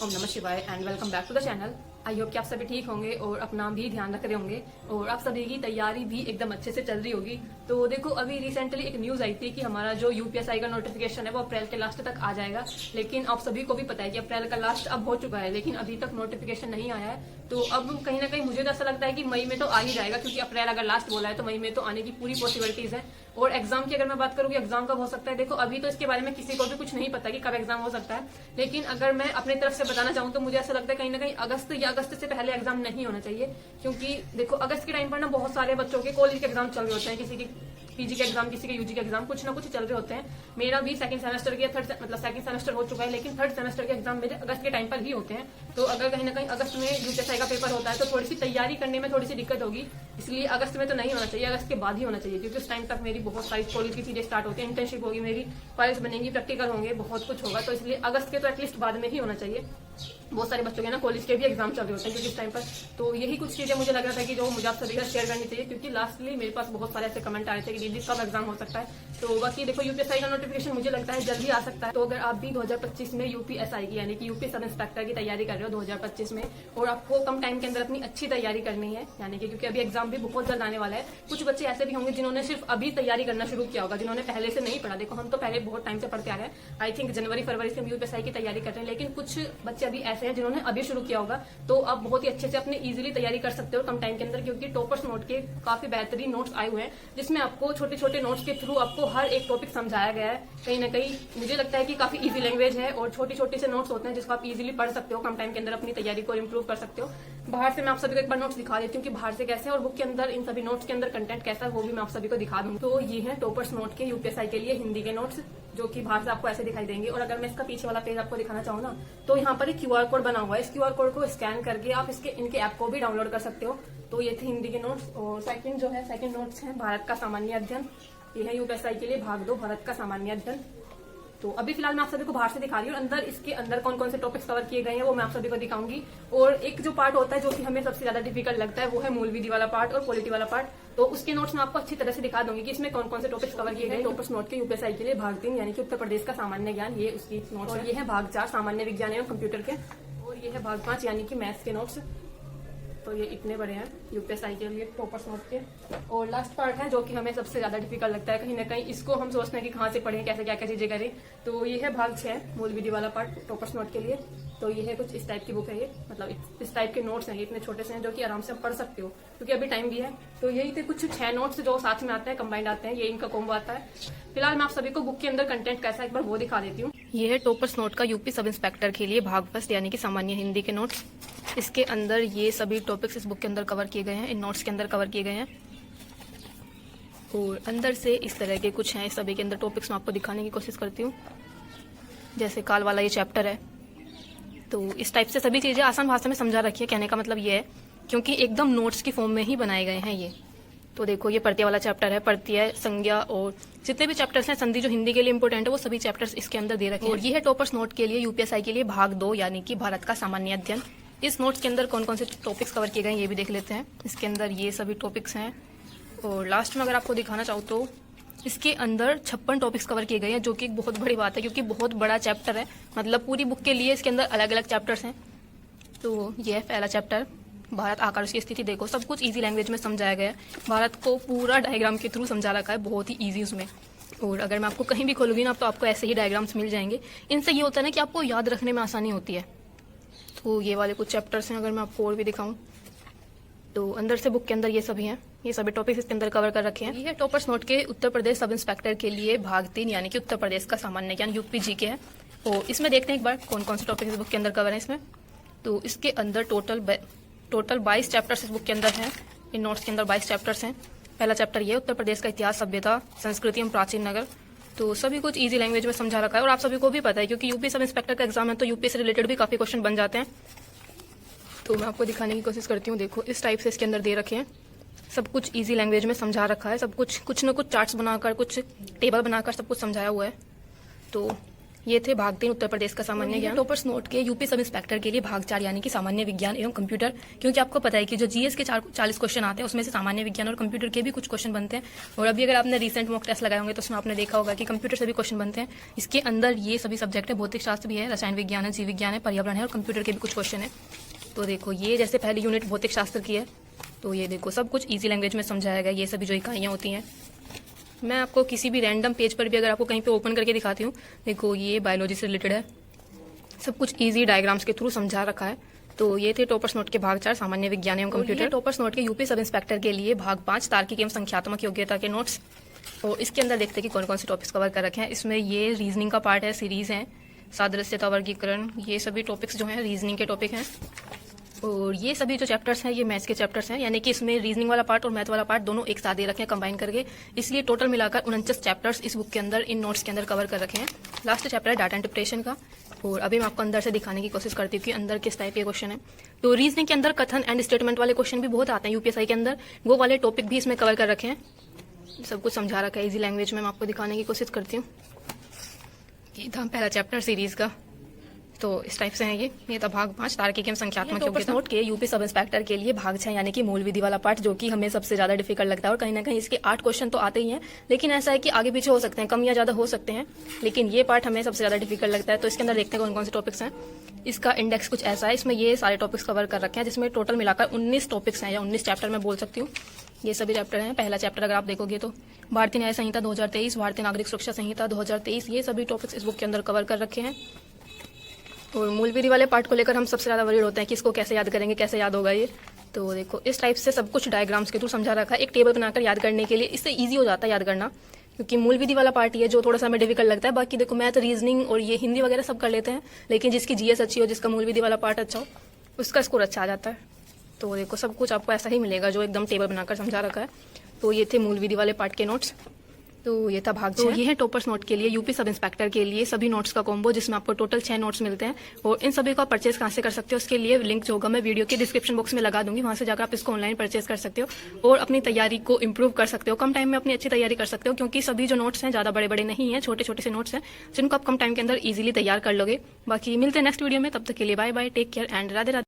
ओम नमः शिवाय and welcome back to the channel. I hope कि आप सभी ठीक होंगे और अपना भी ध्यान रख रहे होंगे और आप सभी की तैयारी भी एकदम अच्छे से चल रही होगी। तो देखो, अभी रिसेंटली एक न्यूज आई थी कि हमारा जो यूपीएसआई का नोटिफिकेशन है वो अप्रैल के लास्ट तक आ जाएगा। लेकिन आप सभी को भी पता है कि अप्रैल का लास्ट अब हो चुका है, लेकिन अभी तक नोटिफिकेशन नहीं आया है। तो अब कहीं ना कहीं मुझे तो ऐसा लगता है कि मई में तो आ ही जाएगा, क्योंकि अप्रैल अगर लास्ट बोला है तो मई में तो आने की पूरी पॉसिबिलिटीज है। और एग्जाम की अगर मैं बात करूँ कि एग्जाम कब हो सकता है, देखो अभी तो इसके बारे में किसी को भी कुछ नहीं पता कि कब एग्जाम हो सकता है। लेकिन अगर मैं अपनी तरफ से बताना चाहूँ तो मुझे ऐसा लगता है कहीं ना कहीं अगस्त या अगस्त से पहले एग्जाम नहीं होना चाहिए। क्योंकि देखो, अगस्त के टाइम पर ना बहुत सारे बच्चों के कॉलेज के एग्जाम चल रहे होते हैं, किसी की पीजी के एग्जाम, किसी के यूजी के एग्जाम, कुछ ना कुछ चल रहे होते हैं। मेरा भी सेकंड सेमेस्टर के सेकंड सेमेस्टर हो चुका है, लेकिन थर्ड सेमेस्टर के एग्जाम मेरे अगस्त के टाइम पर ही होते हैं। तो अगर कहीं ना कहीं अगस्त में यूपीएसआई का पेपर होता है तो थोड़ी सी तैयारी करने में थोड़ी सी दिक्कत होगी। इसलिए अगस्त में तो नहीं होना चाहिए, अगस्त के बाद ही होना चाहिए, क्योंकि उस टाइम तक मेरी बहुत सारी कॉलेज की चीजें स्टार्ट होती है, इंटर्नशिप होगी, मेरी फाइल्स बनेंगी, प्रैक्टिकल होंगे, बहुत कुछ होगा। तो इसलिए अगस्त के तो एटलीस्ट बाद में ही होना चाहिए। बहुत सारे बच्चों के ना कॉलेज के भी एग्जाम चल रहे होते हैं क्योंकि इस टाइम पर। तो यही कुछ चीजें मुझे लग रहा था कि जो मुझे आप सभी का शेयर करनी चाहिए, क्योंकि लास्टली मेरे पास बहुत सारे ऐसे कमेंट आ रहे थे कि दीदी कब एग्जाम हो सकता है। तो बाकी देखो, यूपीएसआई का नोटिफिकेशन मुझे लगता है जल्दी आ सकता है। तो अगर आप भी 2025 में यूपीएसआई की यानी कि यूपी सब इंस्पेक्टर की तैयारी कर रहे हो 2025 में, और आपको कम टाइम के अंदर अपनी अच्छी तैयारी करनी है, यानी कि क्योंकि अभी एग्जाम भी बहुत जल्द आने वाला है। कुछ बच्चे ऐसे भी होंगे जिन्होंने सिर्फ अभी तैयारी करना शुरू किया होगा, जिन्होंने पहले से नहीं पढ़ा। देखो, हम तो पहले बहुत टाइम से पढ़ते आ रहे हैं, आई थिंक जनवरी फरवरी से हम यूपीएसआई की तैयारी कर रहे हैं। लेकिन कुछ बच्चे अभी ऐसे हैं जिन्होंने अभी शुरू किया होगा, तो आप बहुत ही अच्छे से अपने इजीली तैयारी कर सकते हो कम टाइम के अंदर, क्योंकि टॉपर्स नोट के काफी बेहतरीन नोट्स आए हुए हैं, जिसमें आपको छोटे छोटे नोट्स के थ्रू आपको हर एक टॉपिक समझाया गया है। कहीं ना कहीं मुझे लगता है कि काफी इजी लैंग्वेज है और छोटी छोटी से नोट्स होते हैं जिसको आप इजीली पढ़ सकते हो, कम टाइम के अंदर अपनी तैयारी को इंप्रूव कर सकते हो। बाहर से मैं आप सभी को एक बार नोट्स दिखा देती हूँ कि बाहर से कैसे है और बुक के अंदर इन सभी नोट्स के अंदर कंटेंट कैसा है, वो भी मैं आप सभी को दिखा दूंगी। तो ये है टॉपर्स नोट के यूपीएसआई के लिए हिंदी के नोट्स, जो कि बाहर से आपको ऐसे दिखाई देंगे। और अगर मैं इसका पीछे वाला पेज आपको दिखाना चाहूँ ना, तो यहाँ पर एक क्यूआर कोड बना हुआ है। इस क्यूआर कोड को स्कैन करके आप इनके ऐप को भी डाउनलोड कर सकते हो। तो ये थे हिंदी के नोट्स। और सेकंड नोट्स है भारत का सामान्य अध्ययन। ये है यूपीएसआई के लिए भाग 2 भारत का सामान्य अध्ययन। तो अभी फिलहाल मैं आप सभी को बाहर से दिखा रही हूँ, अंदर इसके अंदर कौन कौन से टॉपिक्स कवर किए गए हैं वो मैं आप सभी को दिखाऊंगी। और एक जो पार्ट होता है जो कि हमें सबसे ज्यादा डिफिकल्ट लगता है, वो है मूल विधि वाला पार्ट और पॉलिटी वाला पार्ट। तो उसके नोट्स मैं आपको अच्छी तरह से दिखा दूंगी कि इसमें कौन कौन से टॉपिक्स कवर किए गए। टॉपर्स नोट के यूपीएसआई के लिए भाग 3 यानी कि उत्तर प्रदेश का सामान्य ज्ञान, ये उसकी नोट्स। और ये है भाग 4 सामान्य विज्ञान एवं कंप्यूटर के। और ये है भाग 5 यानी कि मैथ्स के नोट्स। तो ये इतने बड़े हैं यूपीएसआई के लिए टॉपर्स नोट के। और लास्ट पार्ट है जो कि हमें सबसे ज्यादा डिफिकल्ट लगता है, कहीं ना कहीं इसको हम सोचते हैं कि कहाँ से पढ़ें, कैसे क्या क्या चीजें करें। तो ये है भाग 6 मूल विधि वाला पार्ट टॉपर्स नोट के लिए। तो ये है कुछ इस टाइप की बुक है, ये मतलब इस टाइप के नोट्स हैं, ये इतने छोटे से हैं जो कि आराम से आप पढ़ सकते हो क्योंकि अभी टाइम भी है। तो यही थे कुछ 6 नोट्स जो साथ में आते हैं, कंबाइंड आते हैं, ये इनका कॉम्बो आता है। फिलहाल मैं आप सभी को बुक के अंदर कंटेंट कैसा है एक बार वो दिखा देती हूँ। ये है टॉपर्स नोट का यूपी सब इंस्पेक्टर के लिए भाग 1 यानी कि सामान्य हिंदी के नोट्स। इसके अंदर ये सभी टॉपिक्स इस बुक के अंदर कवर किए गए हैं, इन नोट्स के अंदर कवर किए गए हैं। और अंदर से इस तरह के कुछ हैं, इस सभी के अंदर टॉपिक्स मैं आपको दिखाने की कोशिश करती हूँ। जैसे काल वाला ये चैप्टर है, तो इस टाइप से सभी चीजें आसान भाषा में समझा रखी है। कहने का मतलब ये है क्योंकि एकदम नोट्स की फॉर्म में ही बनाए गए हैं ये। तो देखो, ये प्रत्यय वाला चैप्टर है, प्रत्यय, संज्ञा और जितने भी चैप्टर्स हैं संधि जो हिंदी के लिए इंपॉर्टेंट है वो सभी चैप्टर्स इसके अंदर दे रखे हैं। और ये है टॉपर्स नोट के लिए यूपीएसआई के लिए भाग 2 यानी कि भारत का सामान्य अध्ययन। इस नोट्स के अंदर कौन कौन से टॉपिक्स कवर किए गए हैं ये भी देख लेते हैं। इसके अंदर ये सभी टॉपिक्स हैं। और लास्ट में अगर आपको दिखाना चाहूँ तो इसके अंदर 56 टॉपिक्स कवर किए गए हैं, जो कि एक बहुत बड़ी बात है क्योंकि बहुत बड़ा चैप्टर है। मतलब पूरी बुक के लिए इसके अंदर अलग अलग चैप्टर्स हैं। तो ये है पहला चैप्टर, भारत आकार उसकी स्थिति। देखो, सब कुछ इजी लैंग्वेज में समझाया गया है, भारत को पूरा डायग्राम के थ्रू समझा रखा है, बहुत ही इजी उसमें। और अगर मैं आपको कहीं भी खोलूंगी ना तो आपको ऐसे ही डायग्राम्स मिल जाएंगे। इनसे ये होता है ना कि आपको याद रखने में आसानी होती है। तो ये वाले कुछ चैप्टर्स हैं, अगर मैं आपको और भी दिखाऊं तो अंदर से बुक के अंदर ये सभी हैं, ये सभी टॉपिक्स इसके अंदर कवर कर रखे हैं। ये टॉपर्स नोट के उत्तर प्रदेश सब इंस्पेक्टर के लिए भाग 3 यानी कि उत्तर प्रदेश का सामान्य ज्ञान यूपी जी के है। और इसमें देखते हैं एक बार कौन कौन से टॉपिक्स इस बुक के अंदर कवर है इसमें। तो इसके अंदर टोटल 22 चैप्टर्स इस बुक के अंदर हैं। इन नोट्स के अंदर 22 चैप्टर्स हैं। पहला चैप्टर ये उत्तर प्रदेश का इतिहास, सभ्यता, संस्कृति एवं प्राचीन नगर। तो सभी कुछ इजी लैंग्वेज में समझा रखा है और आप सभी को भी पता है क्योंकि यूपी सब इंस्पेक्टर का एग्जाम है तो यूपी से रिलेटेड भी काफी क्वेश्चन बन जाते हैं। तो मैं आपको दिखाने की कोशिश करती हूँ। देखो, इस टाइप से इसके अंदर दे रखे हैं, सब कुछ इजी लैंग्वेज में समझा रखा है। सब कुछ न कुछ चार्ट्स बनाकर, कुछ टेबल बनाकर सब कुछ समझाया हुआ है। तो ये थे भाग 3 उत्तर प्रदेश का सामान्य ज्ञान। टॉपर्स नोट के यूपी सब इंस्पेक्टर के लिए भाग 4 यानी कि सामान्य विज्ञान एवं कंप्यूटर, क्योंकि आपको पता है कि जो जीएस के 40 क्वेश्चन आते हैं उसमें से सामान्य विज्ञान और कंप्यूटर के भी कुछ क्वेश्चन बनते हैं। और अभी अगर आपने रिसेंट मॉक टेस्ट लगाए होंगे तो उसमें आपने देखा होगा कि कंप्यूटर से भी क्वेश्चन बनते हैं। इसके अंदर ये सभी सब्जेक्ट है, भौतिक शास्त्र भी है, रसायन विज्ञान है, जीव विज्ञान है, पर्यावरण है और कंप्यूटर के भी कुछ क्वेश्चन है। तो देखो ये जैसे पहली यूनिट भौतिक शास्त्र की है, तो ये देखो सब कुछ ईजी लैंग्वेज में समझाया गया, ये सभी जो इकाइयाँ होती हैं। मैं आपको किसी भी रैंडम पेज पर भी अगर आपको कहीं पे ओपन करके दिखाती हूँ, देखो ये बायोलॉजी से रिलेटेड है, सब कुछ इजी डायग्राम्स के थ्रू समझा रखा है। तो ये थे टॉपर्स नोट के भाग 4 सामान्य विज्ञान एवं कंप्यूटर। टॉपर्स नोट के यूपी सब इंस्पेक्टर के लिए भाग 5 तार्किक एवं संख्यात्मक योग्यता के नोट्स। और इसके अंदर देखते हैं कि कौन कौन से टॉपिक्स कवर कर रखे हैं। इसमें ये रीजनिंग का पार्ट है, सीरीज है, सादृश्यता, वर्गीकरण, ये सभी टॉपिक्स जो हैं रीजनिंग के टॉपिक हैं। और ये सभी जो चैप्टर्स हैं ये मैथ्स के चैप्टर्स हैं, यानी कि इसमें रीजनिंग वाला पार्ट और मैथ वाला पार्ट दोनों एक साथ दे रखे हैं कंबाइन करके। इसलिए टोटल मिलाकर 49 चैप्टर्स इस बुक के अंदर इन नोट्स के अंदर कवर कर रखे हैं। लास्ट चैप्टर है डाटा इंटरप्रिटेशन का। और अभी मैं आपको अंदर से दिखाने की कोशिश करती हूँ कि अंदर किस टाइप के क्वेश्चन है। तो रीजनिंग के अंदर कथन एंड स्टेटमेंट वाले क्वेश्चन भी बहुत आते हैं यूपीएसआई के अंदर, वो वाले टॉपिक भी इसमें कवर कर रखे हैं। सब कुछ समझा रखा है इजी लैंग्वेज में, मैं आपको दिखाने की कोशिश करती हूँ। ये था पहला चैप्टर सीरीज का, तो इस टाइप से है ये था भाग 5 तार्किक एवं संख्यात्मक योग्यता। नोट के यूपी सब इंस्पेक्टर के लिए भाग 6 यानी कि मूल विधि वाला पार्ट, जो कि हमें सबसे ज्यादा डिफिकल्ट लगता है। और कहीं ना कहीं इसके 8 क्वेश्चन तो आते ही हैं, लेकिन ऐसा है कि आगे पीछे हो सकते हैं, कम या ज्यादा हो सकते हैं, लेकिन ये पार्ट हमें सबसे ज्यादा डिफिकल्ट लगता है। तो इसके अंदर देखते हैं कौन कौन से टॉपिक्स हैं। इसका इंडेक्स कुछ ऐसा है, इसमें ये सारे टॉपिक्स कवर कर रखे हैं, जिसमें टोटल मिलाकर 19 टॉपिक्स हैं या 19 चैप्टर मैं बोल सकती हूँ। ये सभी चैप्टर हैं। पहला चैप्टर अगर आप देखोगे तो भारतीय न्याय संहिता 2023, भारतीय नागरिक सुरक्षा संहिता 2023, ये सभी टॉपिक्स इस बुक के अंदर कवर कर रखे हैं। और मूल विधि वाले पार्ट को लेकर हम सबसे ज़्यादा वरीड होते हैं कि इसको कैसे याद करेंगे, कैसे याद होगा ये। तो देखो इस टाइप से सब कुछ डायग्राम्स के थ्रू समझा रखा है, एक टेबल बनाकर याद करने के लिए। इससे ईजी हो जाता है याद करना, क्योंकि मूल विधि वाला पार्ट ये जो थोड़ा सा हमें डिफिकल्ट लगता है। बाकी देखो मैथ, रीजनिंग और ये हिंदी वगैरह सब कर लेते हैं, लेकिन जिसकी जीएस अच्छी हो, जिसका मूल विधि वाला पार्ट अच्छा हो, उसका स्कोर अच्छा आ जाता है। तो देखो सब कुछ आपको ऐसा ही मिलेगा जो एकदम टेबल बनाकर समझा रखा है। तो ये थे मूल विधि वाले पार्ट के नोट्स। तो ये था भाग 6। तो ये है टॉपर्स नोट के लिए यूपी सब इंस्पेक्टर के लिए सभी नोट्स का कॉम्बो, जिसमें आपको टोटल 6 नोट्स मिलते हैं। और इन सभी को आप परचेज कहाँ से कर सकते हो, उसके लिए लिंक जो होगा मैं वीडियो के डिस्क्रिप्शन बॉक्स में लगा दूंगी, वहां से जाकर आप इसको ऑनलाइन परचेज कर सकते हो और अपनी तैयारी को इंप्रूव कर सकते हो। कम टाइम में अपनी अच्छी तैयारी कर सकते हो, क्योंकि सभी जो नोट्स हैं ज्यादा बड़े बड़े नहीं है, छोटे छोटे से नोट्स हैं जिनको आप कम टाइम के अंदर इजीली तैयार कर लोगे। बाकी मिलते हैं नेक्स्ट वीडियो में, तब तक के लिए bye bye, take care and Radhe Radhe.